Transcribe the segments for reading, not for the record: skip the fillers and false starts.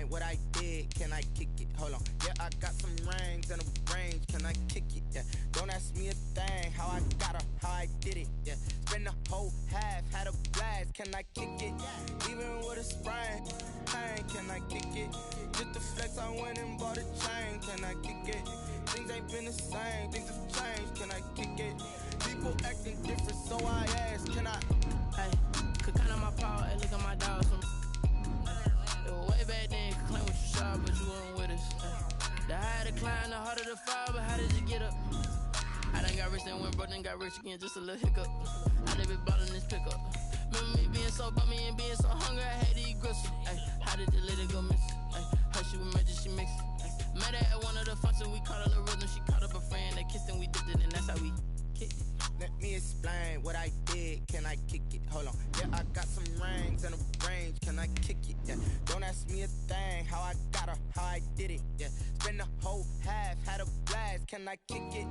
explain what I did. Can I kick it? Hold on. Yeah, I got some rings and a range. Can I kick it? Yeah. Don't ask me a thing. How I got her, how I did it. Yeah. Spend the whole half, had a blast. Can I kick it? Even with a sprain, pain. Can I kick it? Just the flex, I went and bought a chain. Can I kick it? Things ain't been the same. Things have changed. Can I kick it? People acting different, so I ask. Can I? Hey, could count on my power. Hey, look at my dogs. It was way back then. Could claim what you saw, but you weren't with us. The higher the climb, the harder the fall. But how did you get up? I done got rich and went broke, then got rich again. Just a little hiccup. I done been ballin' this pickup. Remember me being so bummy and being so hungry, I had to eat gristle. Ay, how did the lady go miss? Ay, how she was magic, she mixed. Met her at one of the functions, we caught her the rhythm. She caught up a friend, they kissed and we dipped it, and that's how we kicked it. Let me explain what I did. Can I kick it? Hold on. Yeah, I got some rings and a range. Can I kick it? Yeah. Don't ask me a thing. How I got her, how I did it. Yeah. Spend the whole half, had a blast. Can I kick it?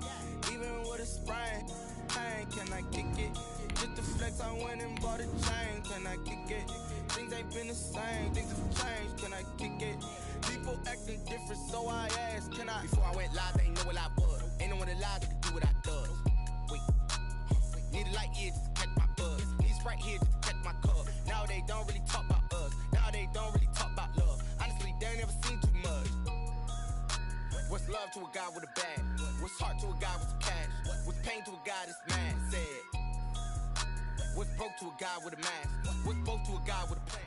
Even with a sprain, pain. Can I kick it? Just the flex, I went and bought a chain. Can I kick it? Things ain't been the same. Things have changed. Can I kick it? People acting different, so I ask. Can I? Before I went live, they ain't know what I was. Ain't no one alive that could do what I does. Wait. Need a light here just to catch my buzz. Need Sprite here just to catch my cup. Now they don't really talk about us. Now they don't really talk about love. Honestly, they ain't never seen too much. What's love to a guy with a bag? What's heart to a guy with some cash? What's pain to a guy that's mad? Said. What's broke to a guy with a mask? What's both to a guy with a plan?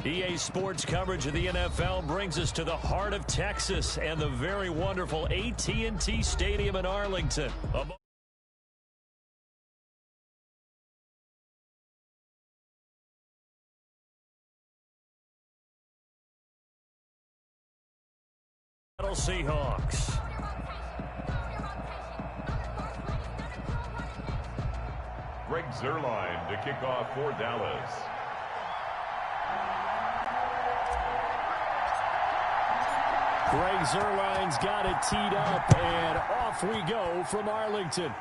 EA Sports coverage of the NFL brings us to the heart of Texas and the very wonderful AT&T Stadium in Arlington. Seahawks. Greg Zuerlein to kick off for Dallas. Greg Zuerlein's got it teed up, and off we go from Arlington.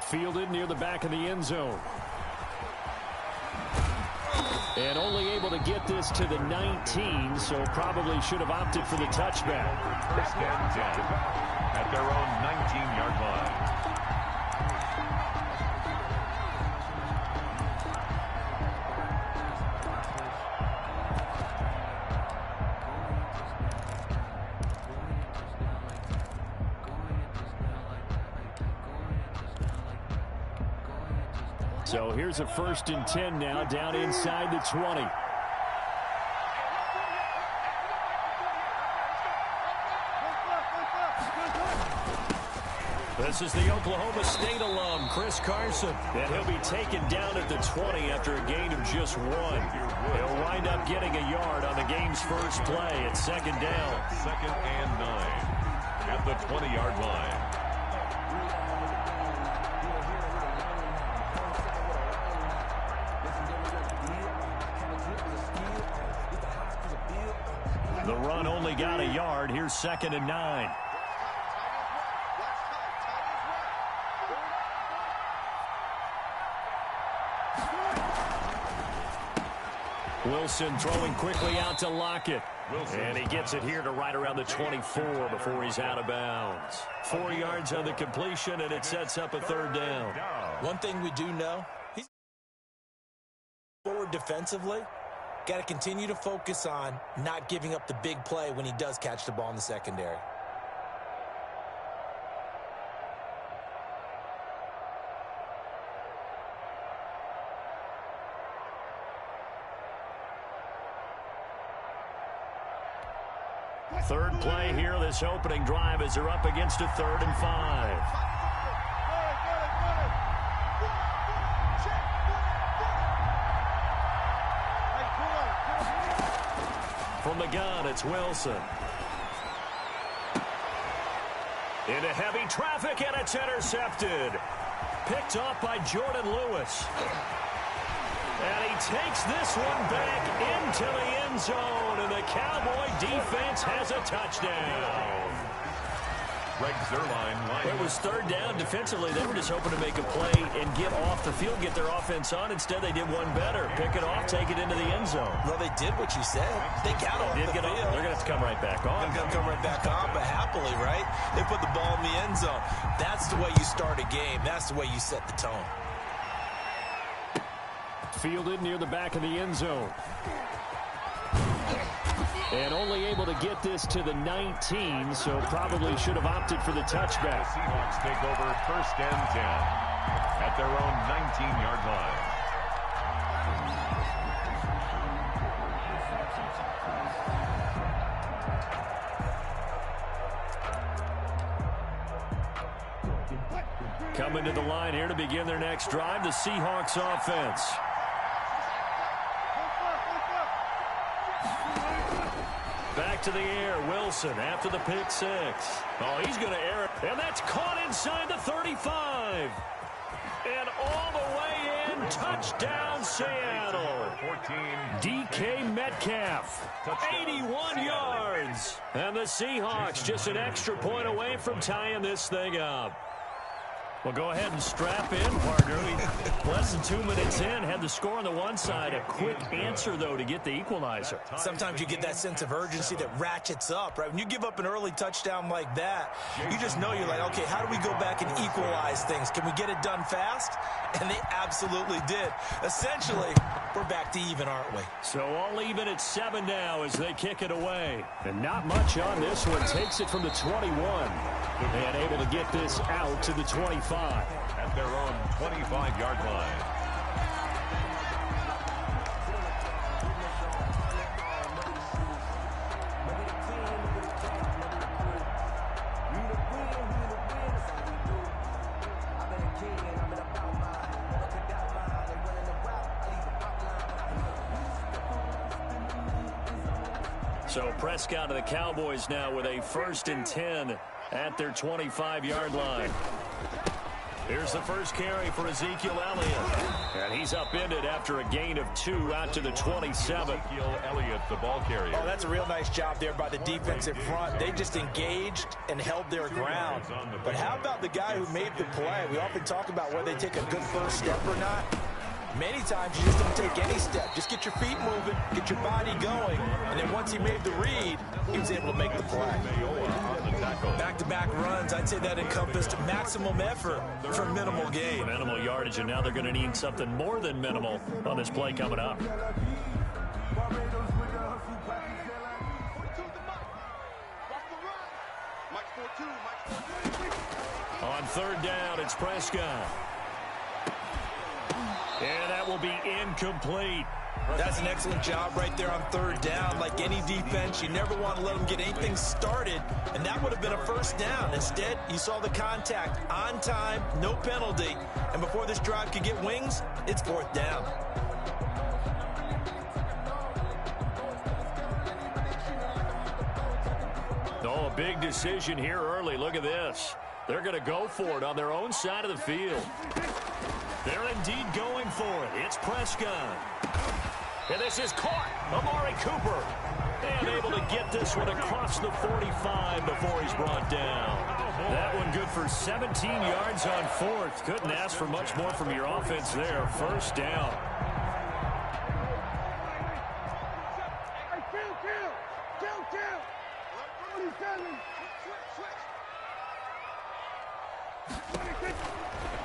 Fielded near the back of the end zone. And only able to get this to the 19, so probably should have opted for the touchback. First and 10 at their own 19-yard line. So here's a 1st and 10 now, down inside the 20. This is the Oklahoma State alum, Chris Carson. And he'll be taken down at the 20 after a gain of just 1. He'll wind up getting a yard on the game's first play at 2nd down. 2nd and 9 at the 20-yard line. The run only got a yard. Here's 2nd and 9. Wilson throwing quickly out to Lockett. And he gets it here to right around the 24 before he's out of bounds. 4 yards on the completion, and it sets up a 3rd down. One thing we do know, he's forward defensively. Got to continue to focus on not giving up the big play when he does catch the ball in the secondary. Third play here, this opening drive, as they're up against a 3rd and 5. From the gun, it's Wilson. Into heavy traffic, and it's intercepted. Picked off by Jordan Lewis. And he takes this one back into the end zone, and the Cowboy defense has a touchdown. Greg Zuerlein. It was third down defensively. They were just hoping to make a play and get off the field, get their offense on. Instead, they did one better. Pick it off, take it into the end zone. Well, they did what you said. They got off the field. They're going to have to come right back on. They're going to come right back on, but happily, right? They put the ball in the end zone. That's the way you start a game. That's the way you set the tone. Fielded near the back of the end zone. And only able to get this to the 19, so probably should have opted for the touchback. The Seahawks take over first and 10 at their own 19-yard line. Coming to the line here to begin their next drive, the Seahawks offense. Back to the air, Wilson after the pick six. Oh, he's going to air it. And that's caught inside the 35. And all the way in, touchdown Seattle. 14. DK Metcalf, 81 yards. And the Seahawks just an extra point away from tying this thing up. Well, go ahead and strap in, partner. Less than 2 minutes in, had the score on the one side. A quick answer, though, to get the equalizer. Sometimes you get that sense of urgency that ratchets up, right? When you give up an early touchdown like that, you just know you're like, okay, how do we go back and equalize things? Can we get it done fast? And they absolutely did. Essentially, we're back to even, aren't we? So all even at 7 now as they kick it away. And not much on this one. Takes it from the 21. And able to get this out to the 25. At their own 25-yard line. So Prescott of the Cowboys now with a 1st and 10 at their 25-yard line. Here's the first carry for Ezekiel Elliott. And he's upended after a gain of 2 out to the 27. Ezekiel Elliott, the ball carrier. Oh, that's a real nice job there by the defensive front. They just engaged and held their ground. But how about the guy who made the play? We often talk about whether they take a good first step or not. Many times you just don't take any step. Just get your feet moving, get your body going, and then once he made the read, he was able to make the play. Back-to-back runs, I'd say that encompassed maximum effort for minimal gain. Minimal yardage, and now they're going to need something more than minimal on this play coming up. On 3rd down, it's Prescott. And that will be incomplete. That's an excellent job right there on 3rd down. Like any defense, you never want to let them get anything started, and that would have been a first down. Instead, you saw the contact on time, no penalty, and before this drive could get wings, it's 4th down. Oh, a big decision here early. Look at this. They're going to go for it on their own side of the field. They're indeed going for it. It's Prescott. And this is caught. Amari Cooper. And able to get this one across the 45 before he's brought down. That one good for 17 yards on 4th. Couldn't ask for much more from your offense there. 1st down.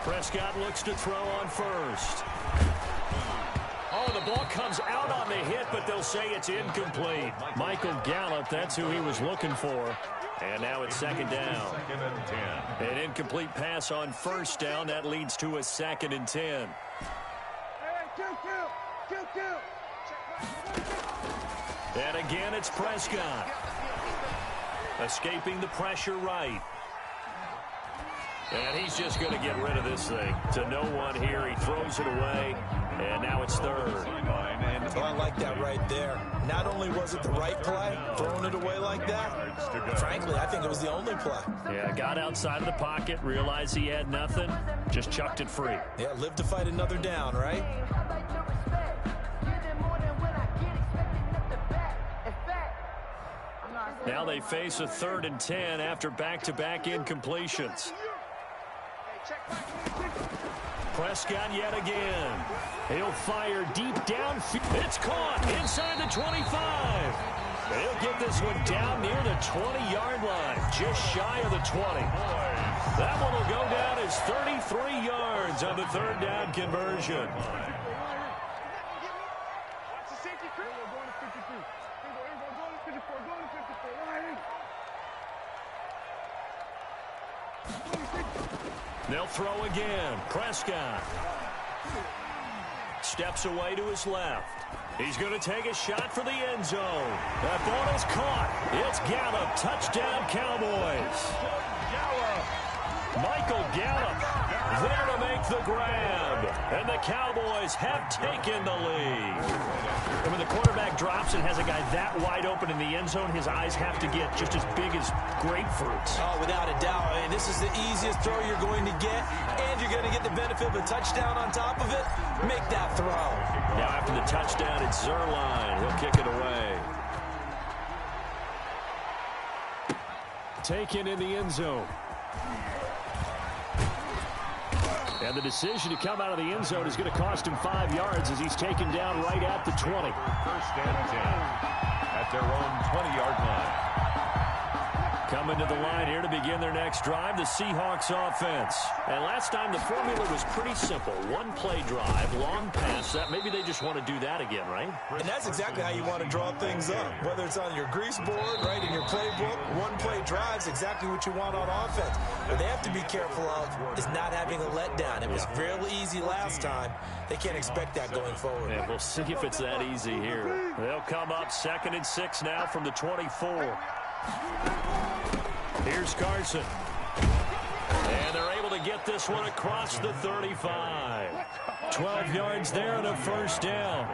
Prescott looks to throw on 1st. Oh, the ball comes out on the hit, but they'll say it's incomplete. Michael Gallup, that's who he was looking for. And now it's 2nd down. 2nd and 10. An incomplete pass on 1st down. That leads to a 2nd and 10. And again, it's Prescott. Escaping the pressure right. And he's just going to get rid of this thing to no one here. He throws it away, and now it's 3rd. Oh, I like that right there. Not only was it the right play, throwing it away like that, frankly, I think it was the only play. Yeah, got outside of the pocket, realized he had nothing, just chucked it free. Yeah, live to fight another down, right? Now they face a 3rd and 10 after back-to-back incompletions. Prescott yet again. He'll fire deep downfield. It's caught inside the 25. He'll get this one down near the 20-yard line, just shy of the 20. That one will go down as 33 yards on the 3rd down conversion. They'll throw again. Prescott steps away to his left. He's going to take a shot for the end zone. That ball is caught. It's Gallup. Touchdown, Cowboys. Michael Gallup there to make the grab. And the Cowboys have taken the lead. And when the quarterback drops and has a guy that wide open in the end zone, his eyes have to get just as big as grapefruits. Oh, without a doubt. I mean, this is the easiest throw you're going to get, and you're going to get the benefit of a touchdown on top of it. Make that throw. Now after the touchdown, it's Zerline. He'll kick it away. Taken in the end zone. And the decision to come out of the end zone is going to cost him 5 yards as he's taken down right at the 20. 1st and 10 at their own 20-yard line. Coming to the line here to begin their next drive, the Seahawks offense. And last time the formula was pretty simple. One play drive, long pass. That maybe they just want to do that again, right? And that's exactly how you want to draw things up. Whether it's on your grease board, right, in your playbook, one play drive is exactly what you want on offense. What they have to be careful of is not having a letdown. It was fairly easy last time. They can't expect that going forward. Yeah, we'll see if it's that easy here. They'll come up 2nd and 6 now from the 24. Here's Carson. And they're able to get this one across the 35. 12 yards there and a 1st down.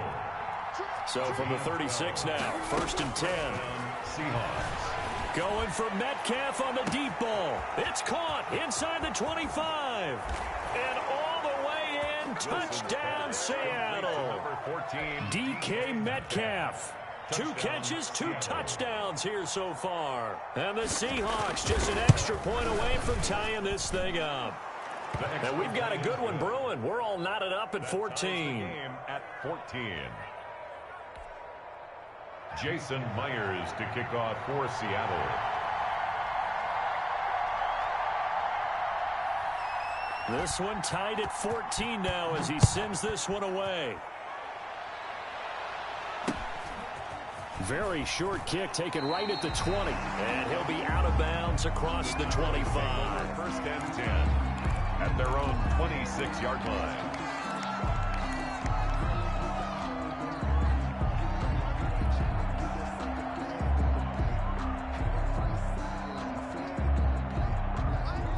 So from the 36 now, 1st and 10. Seahawks. Going for Metcalf on the deep ball. It's caught inside the 25. And all the way in, touchdown Seattle. DK Metcalf. 2 catches, 2 touchdowns here so far. And the Seahawks just an extra point away from tying this thing up. And we've got a good one brewing. We're all knotted up at 14. At 14. Jason Myers to kick off for Seattle. This one tied at 14 now as he sends this one away. Very short kick taken right at the 20. And he'll be out of bounds across the 25. 1st and 10 at their own 26-yard line.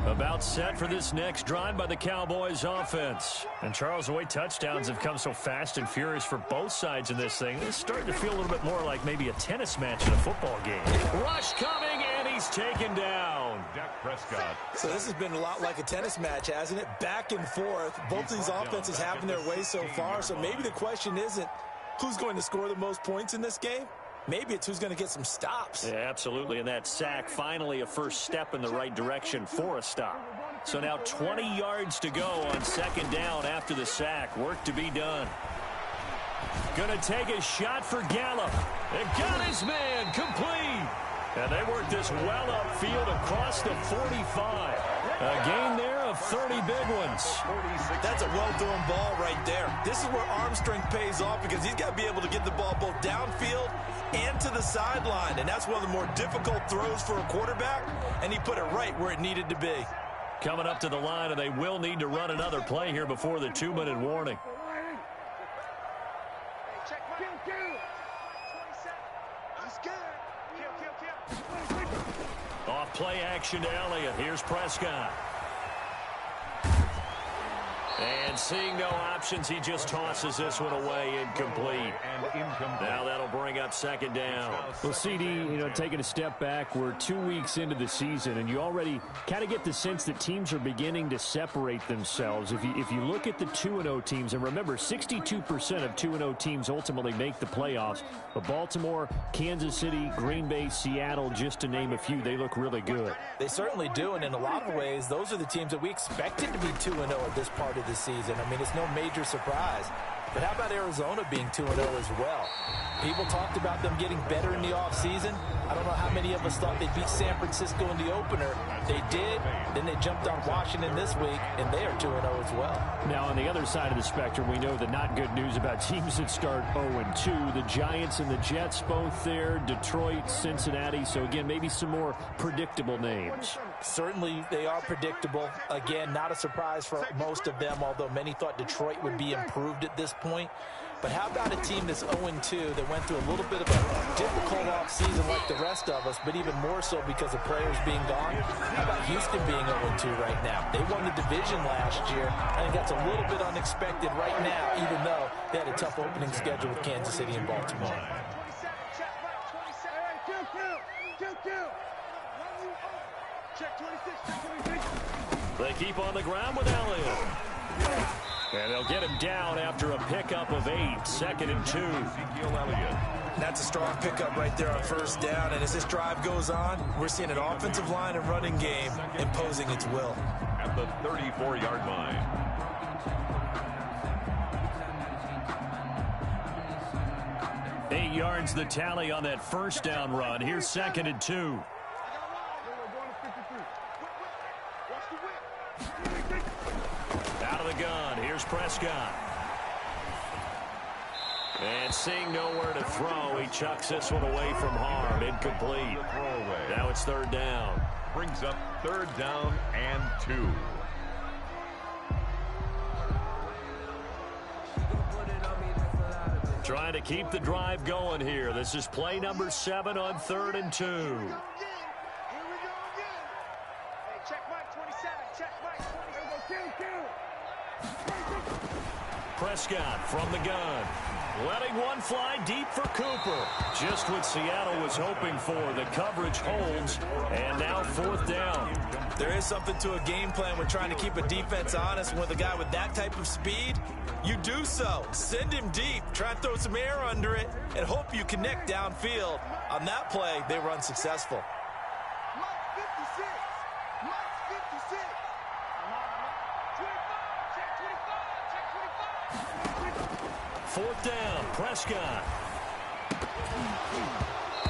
About set for this next drive by the Cowboys offense. And Charles, the way touchdowns have come so fast and furious for both sides in this thing, it's starting to feel a little bit more like maybe a tennis match in a football game. Rush coming, and he's taken down. Dak Prescott. So this has been a lot like a tennis match, hasn't it? Back and forth. Both of these offenses having their way so far. So maybe the question isn't who's going to score the most points in this game. Maybe it's who's going to get some stops. Yeah, absolutely. And that sack, finally a first step in the right direction for a stop. So now 20 yards to go on 2nd down after the sack. Work to be done. Going to take a shot for Gallup. And got his man complete. And they work this well upfield across the 45. A gain there of 30 big ones. That's a well-thrown ball right there. This is where arm strength pays off because he's got to be able to get the ball both downfield and to the sideline. And that's one of the more difficult throws for a quarterback. And he put it right where it needed to be. Coming up to the line, and they will need to run another play here before the 2-minute warning. Off play action to Elliott. Here's Prescott. And seeing no options, he just tosses this one away incomplete. Now that'll bring up second down. Well, CD, taking a step back, we're 2 weeks into the season, and you already kind of get the sense that teams are beginning to separate themselves. If you look at the 2-0 teams, and remember, 62% of 2-0 teams ultimately make the playoffs, but Baltimore, Kansas City, Green Bay, Seattle, just to name a few, they look really good. They certainly do, and in a lot of ways, those are the teams that we expected to be 2-0 at this part of the season. I mean, it's no major surprise. But how about Arizona being 2-0 as well? People talked about them getting better in the offseason. I don't know how many of us thought they'd beat San Francisco in the opener. They did. Then they jumped on Washington this week, and they are 2-0 as well. Now, on the other side of the spectrum, we know the not good news about teams that start 0-2. The Giants and the Jets both there, Detroit, Cincinnati. So, again, maybe some more predictable names. Certainly, they are predictable. Again, not a surprise for most of them, although many thought Detroit would be improved at this point. But how about a team that's 0-2 that went through a little bit of a difficult offseason like the rest of us, but even more so because of players being gone? How about Houston being 0-2 right now? They won the division last year. I think that's a little bit unexpected right now, even though they had a tough opening schedule with Kansas City and Baltimore. They keep on the ground with Elliott. And they'll get him down after a pickup of 8, 2nd and 2. That's a strong pickup right there on first down. And as this drive goes on, we're seeing an offensive line and running game imposing its will. At the 34-yard line. Eight yards the tally on that first down run. Here's 2nd and 2. Out of the gun. Here's Prescott. And seeing nowhere to throw, he chucks this one away from harm. Incomplete. Now it's 3rd down. Brings up 3rd down and 2. Trying to keep the drive going here. This is play number 7 on 3rd and 2. Prescott from the gun. Letting one fly deep for Cooper. Just what Seattle was hoping for. The coverage holds, and now 4th down. There is something to a game plan when trying to keep a defense honest. With a guy with that type of speed, you do so. Send him deep. Try and throw some air under it and hope you connect downfield. On that play, they were unsuccessful. 4th down, Prescott.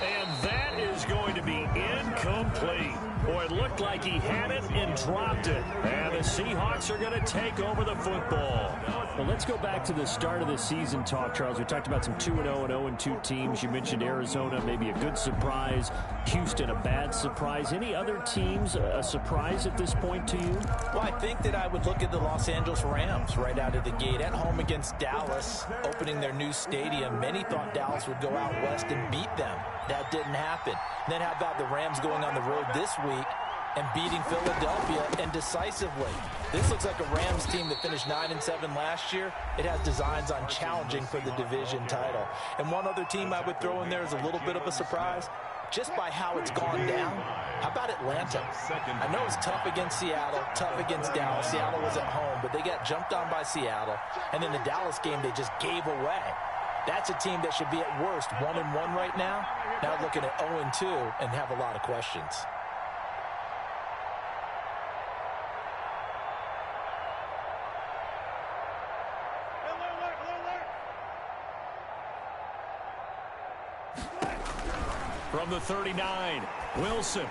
And that is going to be incomplete. Boy, it looked like he had it and dropped it. And the Seahawks are going to take over the football. Well, let's go back to the start of the season talk, Charles. We talked about some 2-0 and 0-2 teams. You mentioned Arizona, maybe a good surprise. Houston, a bad surprise. Any other teams a surprise at this point to you? Well, I think that I would look at the Los Angeles Rams right out of the gate. At home against Dallas, opening their new stadium. Many thought Dallas would go out west and beat them. That didn't happen. Then how about the Rams going on the road this week and beating Philadelphia and decisively? This looks like a Rams team that finished 9-7 last year. It has designs on challenging for the division title. And one other team I would throw in there is a little bit of a surprise, just by how it's gone down. How about Atlanta? I know it's tough against Seattle, tough against Dallas. Seattle was at home, but they got jumped on by Seattle. And then the Dallas game, they just gave away. That's a team that should be at worst 1-1 right now. Now looking at 0-2 and have a lot of questions. From the 39, Wilson.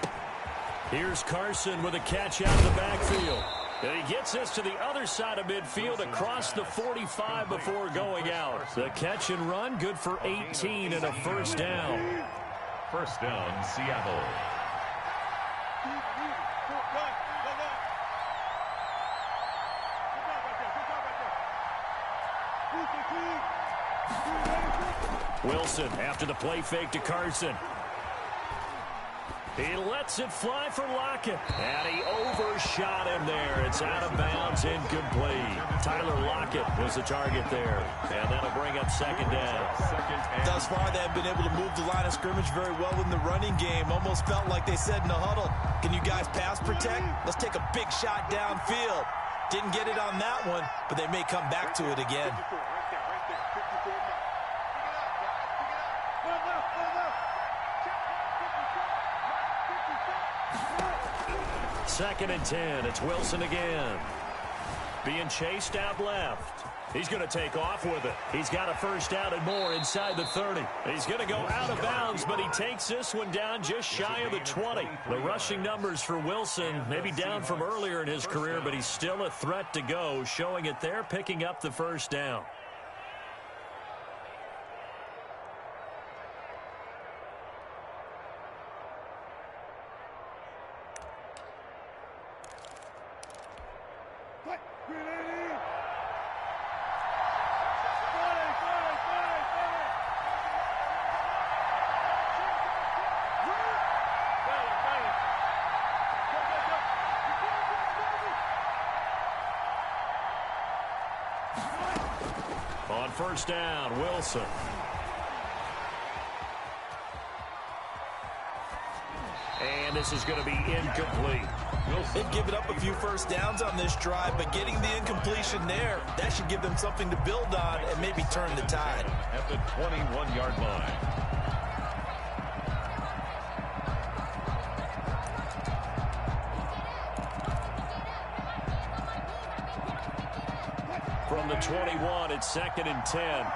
Here's Carson with a catch out of the backfield. And he gets this to the other side of midfield across the 45 before going out. The catch and run, good for 18 and a 1st down. 1st down, Seattle. Wilson after the play fake to Carson. He lets it fly for Lockett. And he overshot him there. It's out of bounds, incomplete. Tyler Lockett was the target there. And that'll bring up second down. Thus far, they have been able to move the line of scrimmage very well in the running game. Almost felt like they said in the huddle, can you guys pass protect? Let's take a big shot downfield. Didn't get it on that one, but they may come back to it again. Second and 10. It's Wilson again. Being chased out left. He's going to take off with it. He's got a first down and more inside the 30. He's going to go out of bounds, but he takes this one down just shy of the 20. The rushing numbers for Wilson maybe down from earlier in his career, but he's still a threat to go, showing it there, picking up the first down. On first down, Wilson. And this is going to be incomplete. They've given up a few first downs on this drive, but getting the incompletion there, that should give them something to build on and maybe turn the tide. At the 21-yard line. From the 21, it's second and 10.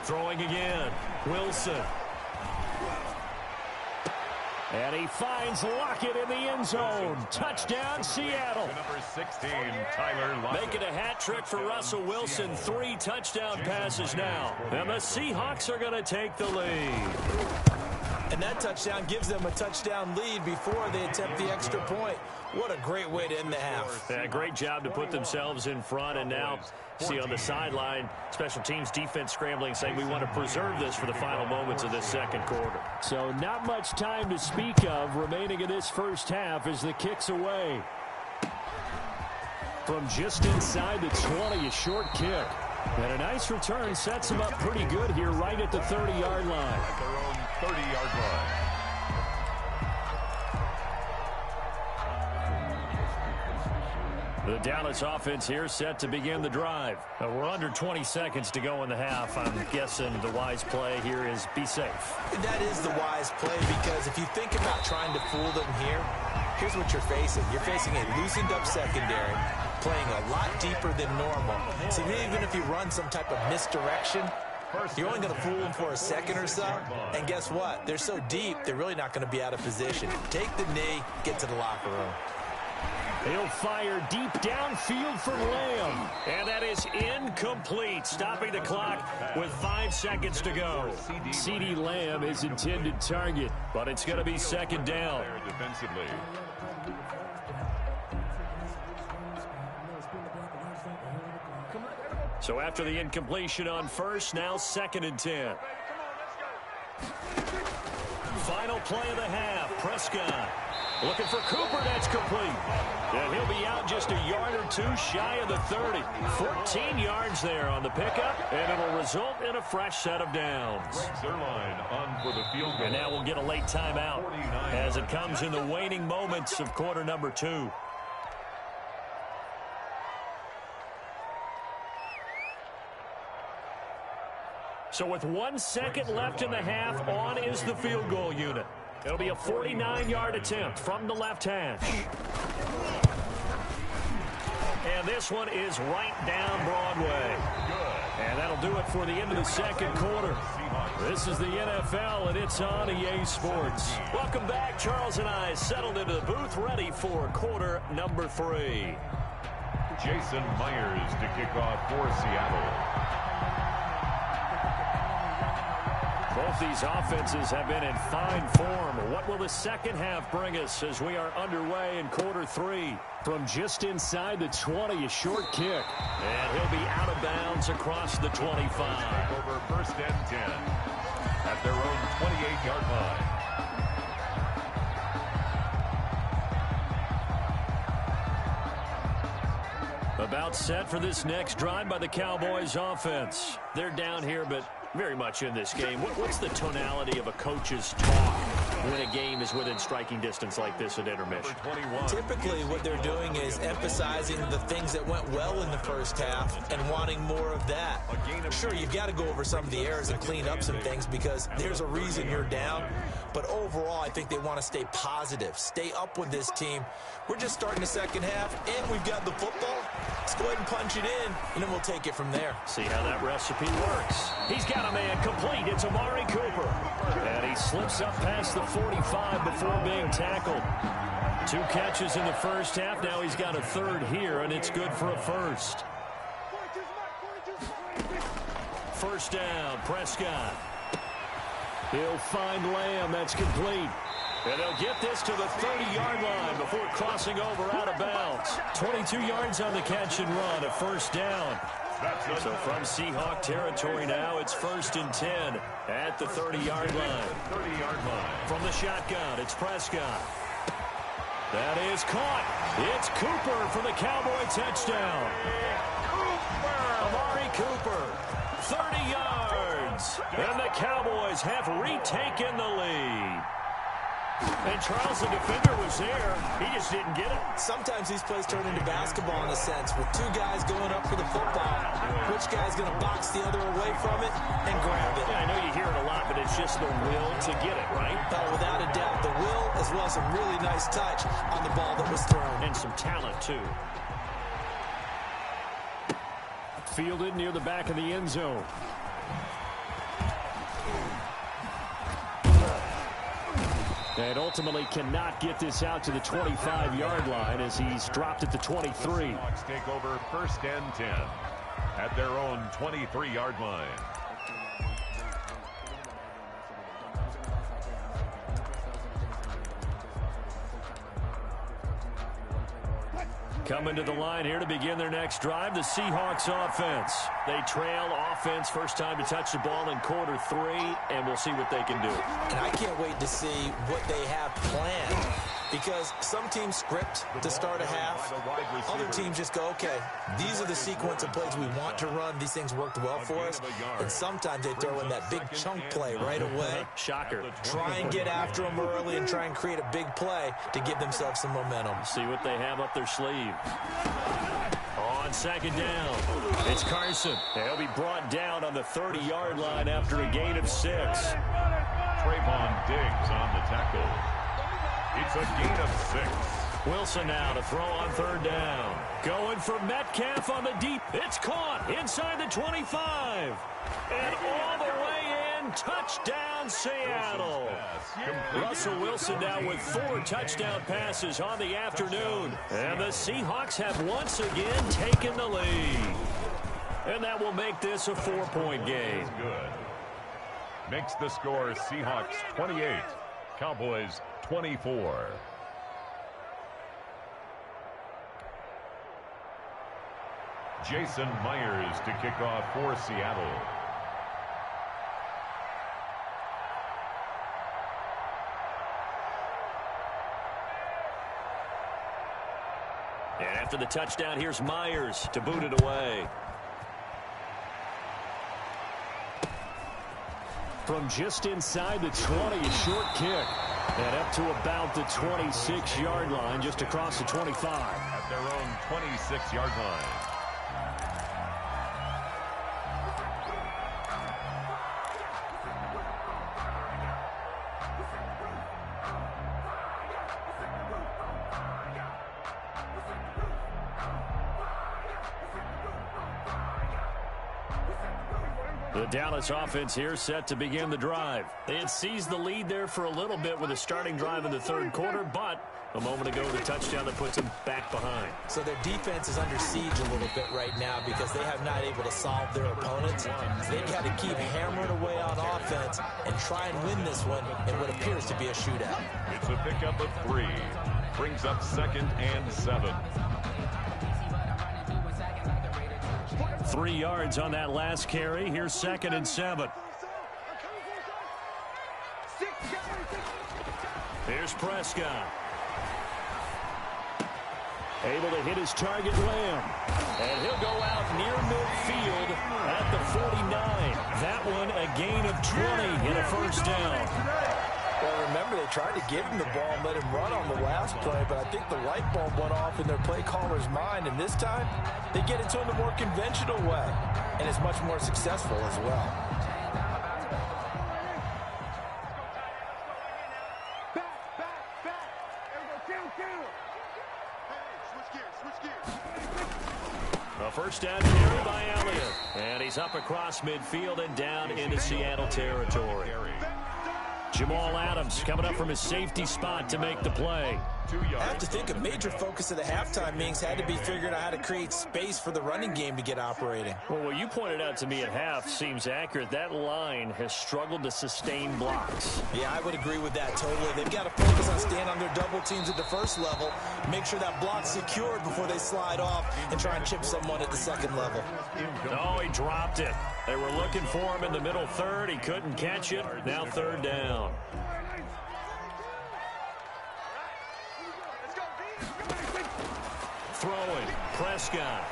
Throwing again, Wilson. And he finds Lockett in the end zone. Touchdown, Seattle. Number 16, Tyler Lockett. Making a hat trick for Russell Wilson. 3 touchdown passes now. And the Seahawks are going to take the lead. And that touchdown gives them a touchdown lead before they attempt the extra point. What a great way to end the half. Yeah, great job to put themselves in front. And now, see on the sideline, special teams defense scrambling, saying we want to preserve this for the final moments of this second quarter. So not much time to speak of remaining in this first half as the kick's away. From just inside the 20, a short kick. And a nice return sets them up pretty good here right at the 30-yard line. At their own 30-yard line. The Dallas offense here set to begin the drive. We're under 20 seconds to go in the half. I'm guessing the wise play here is be safe. That is the wise play, because if you think about trying to fool them here, here's what you're facing. You're facing a loosened up secondary, playing a lot deeper than normal. So even if you run some type of misdirection, you're only going to fool them for a second or so. And guess what? They're so deep, they're really not going to be out of position. Take the knee, get to the locker room. He'll fire deep downfield for Lamb. And that is incomplete, stopping the clock with 5 seconds to go. CeeDee Lamb is intended target, but it's going to be second down. Defensively. So after the incompletion on first, now second and 10. Final play of the half. Prescott looking for Cooper. That's complete. And he'll be out just a yard or two shy of the 30. 14 yards there on the pickup, and it'll result in a fresh set of downs. Zerline on for the field goal. And now we'll get a late timeout as it comes in the waning moments of quarter number 2. So with 1 second left in the half, on is the field goal unit. It'll be a 49-yard attempt from the left hash. And this one is right down Broadway. And that'll do it for the end of the second quarter. This is the NFL, and it's on EA Sports. Welcome back. Charles and I settled into the booth, ready for quarter number 3. Jason Myers to kick off for Seattle. Both these offenses have been in fine form. What will the second half bring us as we are underway in quarter 3? From just inside the 20, a short kick. And he'll be out of bounds across the 25. Over first and 10 at their own 28-yard line. About set for this next drive by the Cowboys offense. They're down here, but very much in this game. What's the tonality of a coach's talk when a game is within striking distance like this at intermission? Typically, what they're doing is emphasizing the things that went well in the first half and wanting more of that. Sure, you've got to go over some of the errors and clean up some things because there's a reason you're down. But overall, I think they want to stay positive, stay up with this team. We're just starting the second half, and we've got the football. Let's go ahead and punch it in, and then we'll take it from there. See how that recipe works. He's got a man complete. It's Amari Cooper. And he slips up past the 45 before being tackled. 2 catches in the first half. Now he's got a third here, and it's good for a first. First down, Prescott. He'll find Lamb. That's complete. And they'll get this to the 30-yard line before crossing over out of bounds. 22 yards on the catch and run, a first down. So from Seahawk territory now, it's first and 10 at the 30-yard line. From the shotgun, it's Prescott. That is caught. It's Cooper for the Cowboy touchdown. Amari Cooper, 30 yards. And the Cowboys have retaken the lead. And Charles, the defender, was there. He just didn't get it. Sometimes these plays turn into basketball in a sense, with 2 guys going up for the football. Which guy's going to box the other away from it and grab it? Yeah, I know you hear it a lot, but it's just the will to get it, right? Oh, without a doubt, the will as well as a really nice touch on the ball that was thrown. And some talent, too. Fielded near the back of the end zone. And ultimately cannot get this out to the 25-yard line as he's dropped at the 23. Seahawks take over first and 10 at their own 23-yard line. Coming to the line here to begin their next drive, the Seahawks offense. They trail offense first time to touch the ball in quarter 3, and we'll see what they can do. And I can't wait to see what they have planned, because some teams script to start a half. Other teams just go, okay, these are the sequence of plays we want to run. These things worked well for us. And sometimes they throw in that big chunk play right away. Shocker. Try and get after them early and try and create a big play to give themselves some momentum. See what they have up their sleeve. On second down, it's Carson. He'll be brought down on the 30-yard line after a gain of 6. Trayvon Diggs on the tackle. It's a gain of 6. Wilson now to throw on third down. Going for Metcalf on the deep. It's caught inside the 25. And all the way in. Touchdown, Seattle. Russell Wilson now with 4 touchdown passes on the afternoon. And the Seahawks have once again taken the lead. And that will make this a 4-point game. Good. Makes the score Seahawks 28, Cowboys 24. Jason Myers to kick off for Seattle. And after the touchdown, here's Myers to boot it away. From just inside the 20, a short kick. And up to about the 26-yard line, just across the 25. At their own 26-yard line. The Dallas offense here set to begin the drive. It seized the lead there for a little bit with a starting drive in the third quarter, but a moment ago the touchdown that puts them back behind. So their defense is under siege a little bit right now because they have not able to solve their opponents. They've got to keep hammering away on offense and try and win this one in what appears to be a shootout. It's a pickup of 3. Brings up 2nd and 7. 3 yards on that last carry. Here's 2nd and 7. Here's Prescott. Able to hit his target, Lamb. And he'll go out near midfield at the 49. That one a gain of 20 and a first down. Well, remember, they tried to give him the ball and let him run on the last play, but I think the light bulb went off in their play caller's mind, and this time they get it to him the more conventional way, and it's much more successful as well. A first down carry by Elliott, and he's up across midfield and down into Seattle territory. Jamal Adams coming up from his safety spot to make the play. I have to think a major focus of the halftime meetings had to be figuring out how to create space for the running game to get operating. Well, what you pointed out to me at half seems accurate. That line has struggled to sustain blocks. Yeah, I would agree with that totally. They've got to focus on staying on their double teams at the first level, make sure that block's secured before they slide off and try and chip someone at the second level. Oh, he dropped it. They were looking for him in the middle third. He couldn't catch it. Now 3rd down. Throwing, Prescott.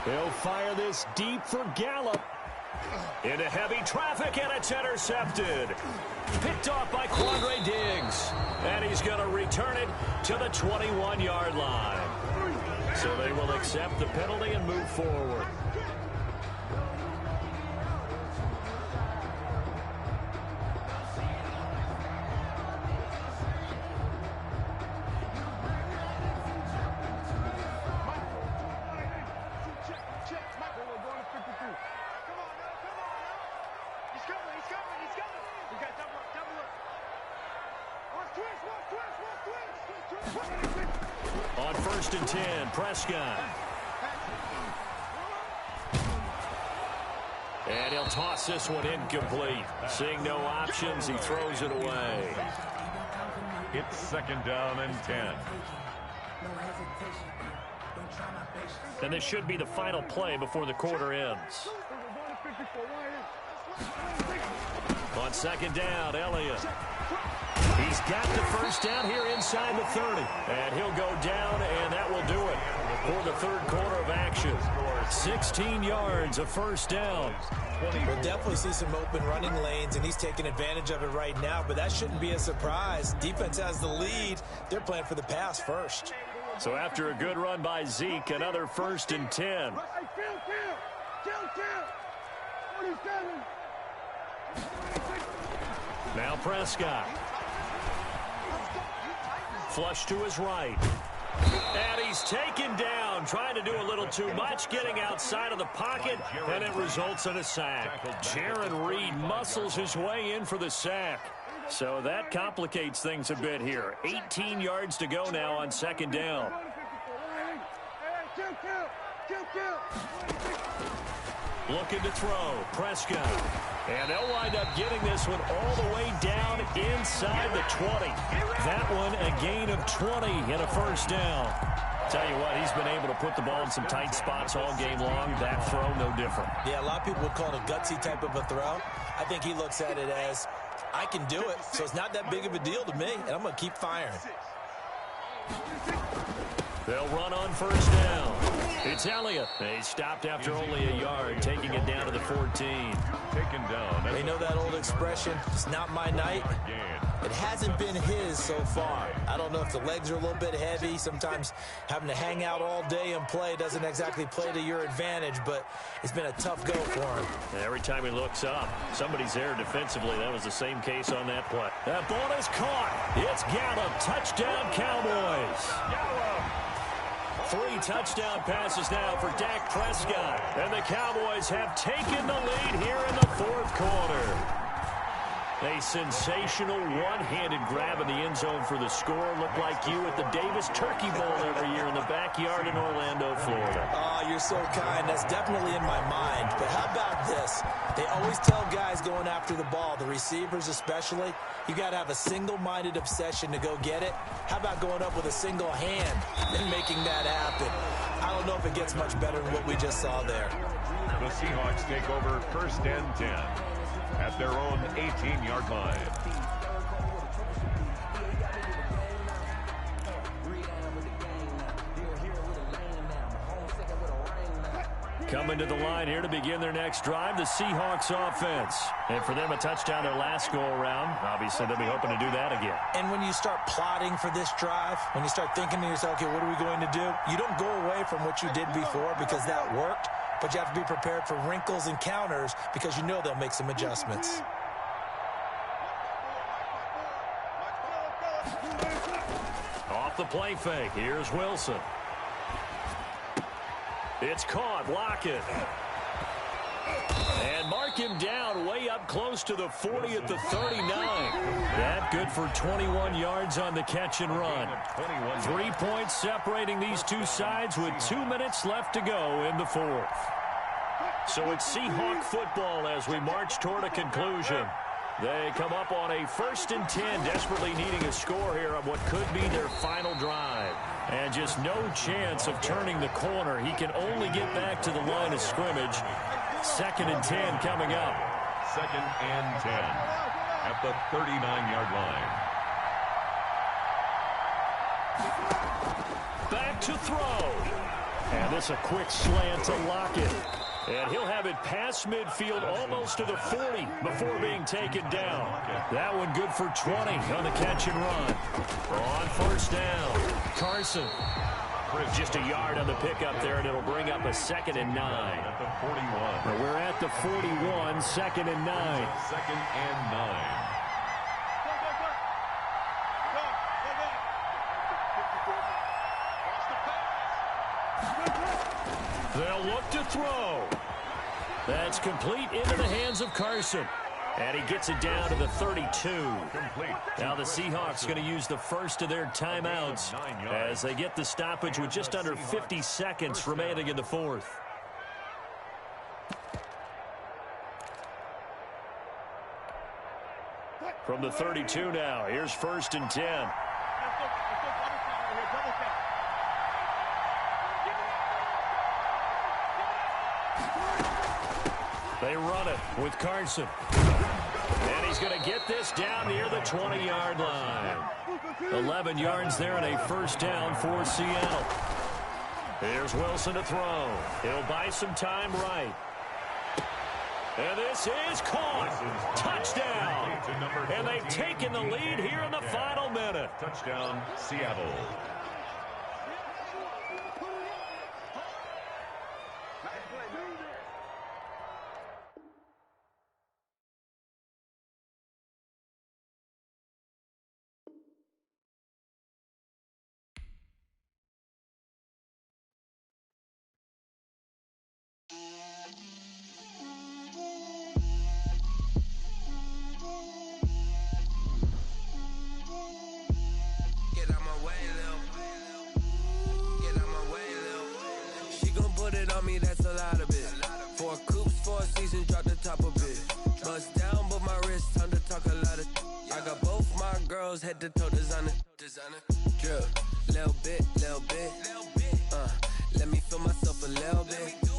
They'll fire this deep for Gallup. Into heavy traffic, and it's intercepted. Picked off by Quandre Diggs. And he's going to return it to the 21-yard line. So they will accept the penalty and move forward. On 1st and 10, Prescott. And he'll toss this one incomplete. Seeing no options, he throws it away. It's 2nd down and 10. And this should be the final play before the quarter ends. On 2nd down, Elliott. He's got the first down here inside the 30. And he'll go down, and that will do it for the third quarter of action. 16 yards, a first down. We'll definitely see some open running lanes, and he's taking advantage of it right now, but that shouldn't be a surprise. Defense has the lead. They're playing for the pass first. So after a good run by Zeke, another 1st and 10. Now Prescott. Flush to his right. And he's taken down, trying to do a little too much, getting outside of the pocket, and it results in a sack. Jaron Reed muscles his way in for the sack. So that complicates things a bit here. 18 yards to go now on 2nd down. Looking to throw, Prescott. And they'll wind up getting this one all the way down inside the 20. That one a gain of 20 and a first down. Tell you what, he's been able to put the ball in some tight spots all game long. That throw, no different. Yeah, a lot of people would call it a gutsy type of a throw. I think he looks at it as, I can do it, so it's not that big of a deal to me, and I'm going to keep firing. They'll run on 1st down. It's Elliott. They stopped after only a yard, taking it down to the 14. Taken down. They know that old expression, it's not my night. It hasn't been his so far. I don't know if the legs are a little bit heavy. Sometimes having to hang out all day and play doesn't exactly play to your advantage, but it's been a tough go for him. Every time he looks up, somebody's there defensively. That was the same case on that play. That ball is caught. It's Gallup. Touchdown, Cowboys. 3 touchdown passes now for Dak Prescott. And the Cowboys have taken the lead here in the fourth quarter. A sensational one-handed grab in the end zone for the score. Looked like you at the Davis Turkey Bowl every year in the backyard in Orlando, Florida. Oh, you're so kind. That's definitely in my mind. But how about this? They always tell guys going after the ball, the receivers especially, you got to have a single-minded obsession to go get it. How about going up with a single hand and making that happen? I don't know if it gets much better than what we just saw there. The Seahawks take over 1st and 10 at their own 18-yard line. Coming to the line here to begin their next drive, the Seahawks offense. And for them, a touchdown their last go-around. Obviously, they'll be hoping to do that again. And when you start plotting for this drive, when you start thinking to yourself, okay, what are we going to do? You don't go away from what you did before because that worked. But you have to be prepared for wrinkles and counters because you know they'll make some adjustments. Off the play fake, here's Wilson. It's caught, Lockett. And mark him down way up close to the 40 at the 39. That good for 21 yards on the catch and run. 3 points separating these two sides with 2 minutes left to go in the fourth. So it's Seahawk football as we march toward a conclusion. They come up on a 1st and 10, desperately needing a score here on what could be their final drive. And just no chance of turning the corner. He can only get back to the line of scrimmage. 2nd and 10 coming up. 2nd and 10 at the 39-yard line. Back to throw. And this a quick slant to Lockett. And he'll have it past midfield almost to the 40 before being taken down. That one good for 20 on the catch and run. On 1st down, Carson. Just a yard on the pickup there, and it'll bring up a 2nd and 9. At the 41. We're at the 41, 2nd and 9. 2nd and 9. They'll look to throw. That's complete into the hands of Carson. And he gets it down to the 32. Now the Seahawks going to use the first of their timeouts as they get the stoppage with just under 50 seconds remaining in the fourth. From the 32 now, here's 1st and 10. They run it with Carson. And he's going to get this down near the 20-yard line. 11 yards there and a 1st down for Seattle. Here's Wilson to throw. He'll buy some time right. And this is caught. Touchdown. And they've taken the lead here in the final minute. Touchdown, Seattle. Head to toe designer, drip, little bit, let me feel myself a little bit.